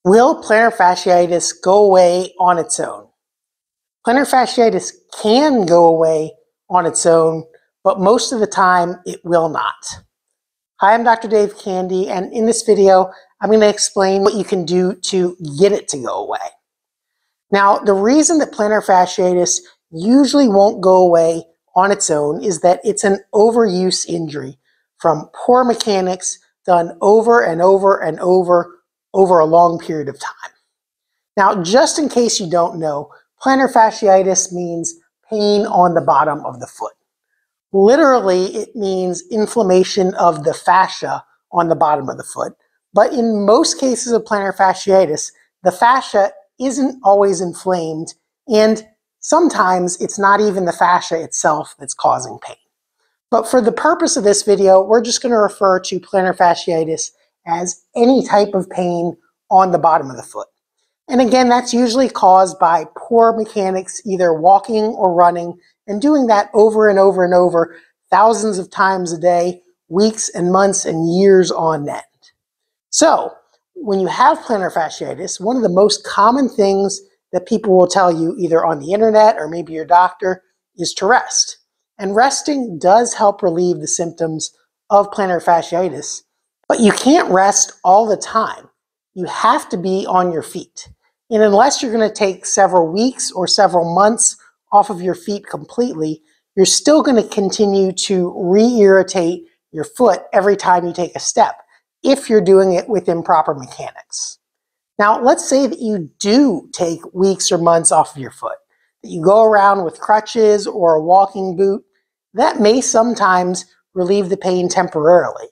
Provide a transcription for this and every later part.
Will plantar fasciitis go away on its own? Plantar fasciitis can go away on its own, but most of the time it will not. Hi, I'm Dr. Dave Candy, and in this video, I'm going to explain what you can do to get it to go away. Now, the reason that plantar fasciitis usually won't go away on its own is that it's an overuse injury from poor mechanics done over and over and over a long period of time. Now, just in case you don't know, plantar fasciitis means pain on the bottom of the foot. Literally, it means inflammation of the fascia on the bottom of the foot. But in most cases of plantar fasciitis, the fascia isn't always inflamed, and sometimes it's not even the fascia itself that's causing pain. But for the purpose of this video, we're just going to refer to plantar fasciitis as any type of pain on the bottom of the foot. And again, that's usually caused by poor mechanics, either walking or running, and doing that over and over and over, thousands of times a day, weeks and months and years on end. So, when you have plantar fasciitis, one of the most common things that people will tell you, either on the internet or maybe your doctor, is to rest. And resting does help relieve the symptoms of plantar fasciitis, but you can't rest all the time. You have to be on your feet. And unless you're going to take several weeks or several months off of your feet completely, you're still going to continue to re-irritate your foot every time you take a step, if you're doing it with improper mechanics. Now, let's say that you do take weeks or months off of your foot, that you go around with crutches or a walking boot. That may sometimes relieve the pain temporarily.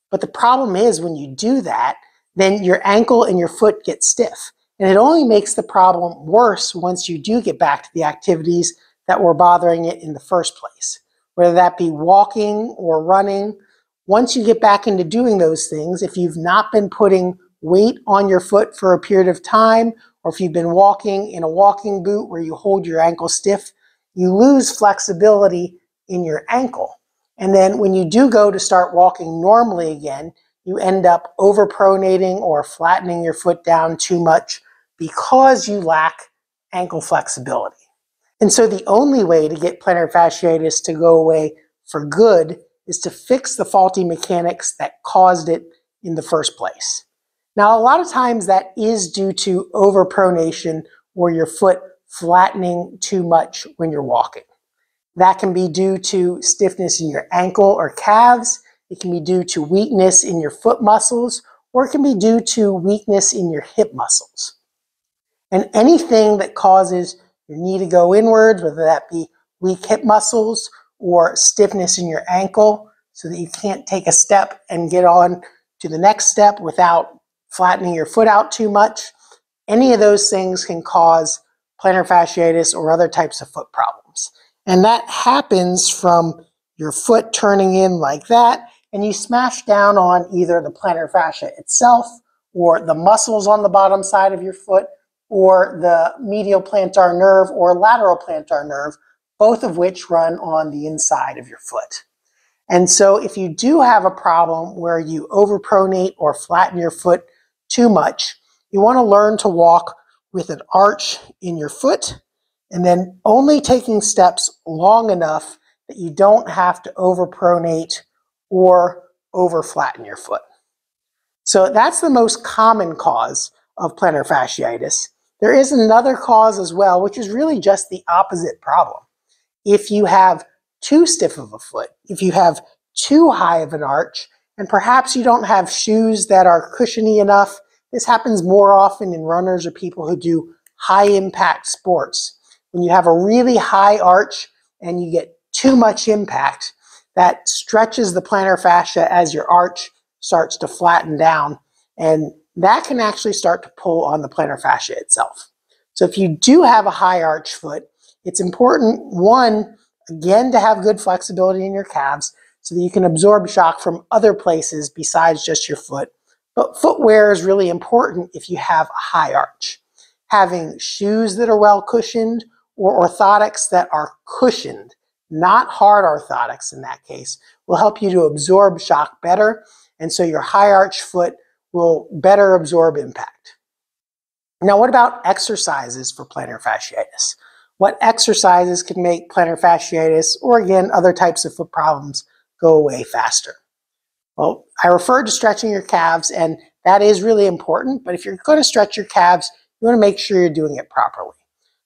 But the problem is when you do that, then your ankle and your foot get stiff. And it only makes the problem worse once you do get back to the activities that were bothering it in the first place. Whether that be walking or running, once you get back into doing those things, if you've not been putting weight on your foot for a period of time, or if you've been walking in a walking boot where you hold your ankle stiff, you lose flexibility in your ankle. And then when you do go to start walking normally again, you end up overpronating or flattening your foot down too much because you lack ankle flexibility. And so the only way to get plantar fasciitis to go away for good is to fix the faulty mechanics that caused it in the first place. Now, a lot of times that is due to overpronation, or your foot flattening too much when you're walking. That can be due to stiffness in your ankle or calves. It can be due to weakness in your foot muscles, or it can be due to weakness in your hip muscles. And anything that causes your knee to go inwards, whether that be weak hip muscles or stiffness in your ankle so that you can't take a step and get on to the next step without flattening your foot out too much, any of those things can cause plantar fasciitis or other types of foot problems. And that happens from your foot turning in like that, and you smash down on either the plantar fascia itself, or the muscles on the bottom side of your foot, or the medial plantar nerve or lateral plantar nerve, both of which run on the inside of your foot. And so if you do have a problem where you overpronate or flatten your foot too much, you want to learn to walk with an arch in your foot, and then only taking steps long enough that you don't have to overpronate or overflatten your foot. So that's the most common cause of plantar fasciitis. There is another cause as well, which is really just the opposite problem. If you have too stiff of a foot, if you have too high of an arch, and perhaps you don't have shoes that are cushiony enough, this happens more often in runners or people who do high impact sports. When you have a really high arch and you get too much impact, that stretches the plantar fascia as your arch starts to flatten down, and that can actually start to pull on the plantar fascia itself. So if you do have a high arch foot, it's important, one, again, to have good flexibility in your calves so that you can absorb shock from other places besides just your foot. But footwear is really important if you have a high arch. Having shoes that are well cushioned, or orthotics that are cushioned, not hard orthotics in that case, will help you to absorb shock better, and so your high arch foot will better absorb impact. Now, what about exercises for plantar fasciitis? What exercises can make plantar fasciitis, or again, other types of foot problems, go away faster? Well, I referred to stretching your calves, and that is really important, but if you're going to stretch your calves, you want to make sure you're doing it properly.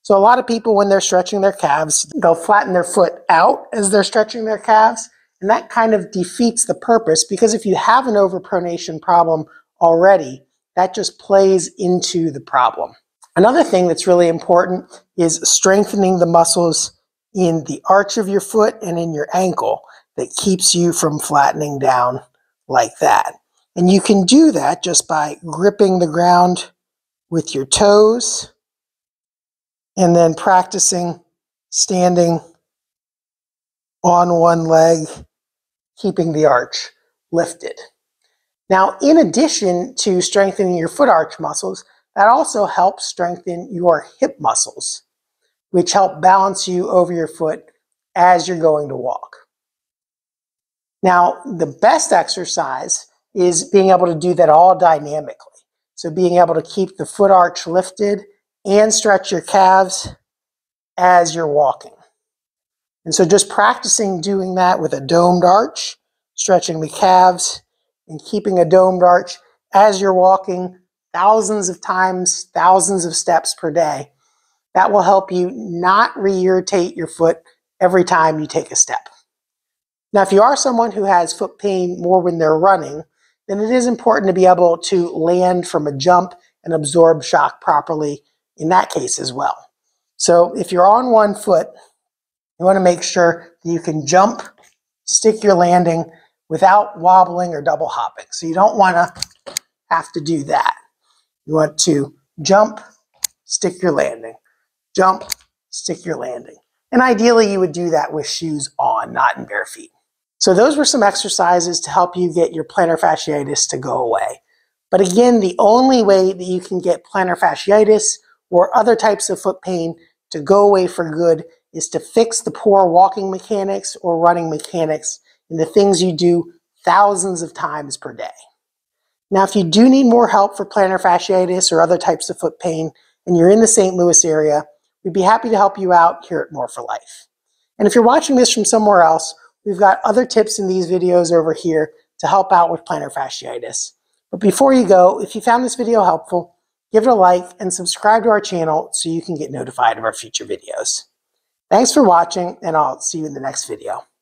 So a lot of people, when they're stretching their calves, they'll flatten their foot out as they're stretching their calves, and that kind of defeats the purpose, because if you have an overpronation problem already, that just plays into the problem. Another thing that's really important is strengthening the muscles in the arch of your foot and in your ankle that keeps you from flattening down like that. And you can do that just by gripping the ground with your toes and then practicing standing on one leg, keeping the arch lifted. Now, in addition to strengthening your foot arch muscles, that also helps strengthen your hip muscles, which help balance you over your foot as you're going to walk. Now, the best exercise is being able to do that all dynamically. So being able to keep the foot arch lifted and stretch your calves as you're walking. And so just practicing doing that with a domed arch, stretching the calves, and keeping a domed arch as you're walking thousands of times, thousands of steps per day, that will help you not re-irritate your foot every time you take a step. Now, if you are someone who has foot pain more when they're running, then it is important to be able to land from a jump and absorb shock properly in that case as well. So if you're on one foot, you want to make sure that you can jump, stick your landing without wobbling or double hopping. So you don't want to have to do that. You want to jump, stick your landing, jump, stick your landing. And ideally you would do that with shoes on, not in bare feet. So those were some exercises to help you get your plantar fasciitis to go away. But again, the only way that you can get plantar fasciitis or other types of foot pain to go away for good is to fix the poor walking mechanics or running mechanics in the things you do thousands of times per day. Now, if you do need more help for plantar fasciitis or other types of foot pain, and you're in the St. Louis area, we'd be happy to help you out here at More for Life. And if you're watching this from somewhere else, we've got other tips in these videos over here to help out with plantar fasciitis. But before you go, if you found this video helpful, give it a like and subscribe to our channel so you can get notified of our future videos. Thanks for watching, and I'll see you in the next video.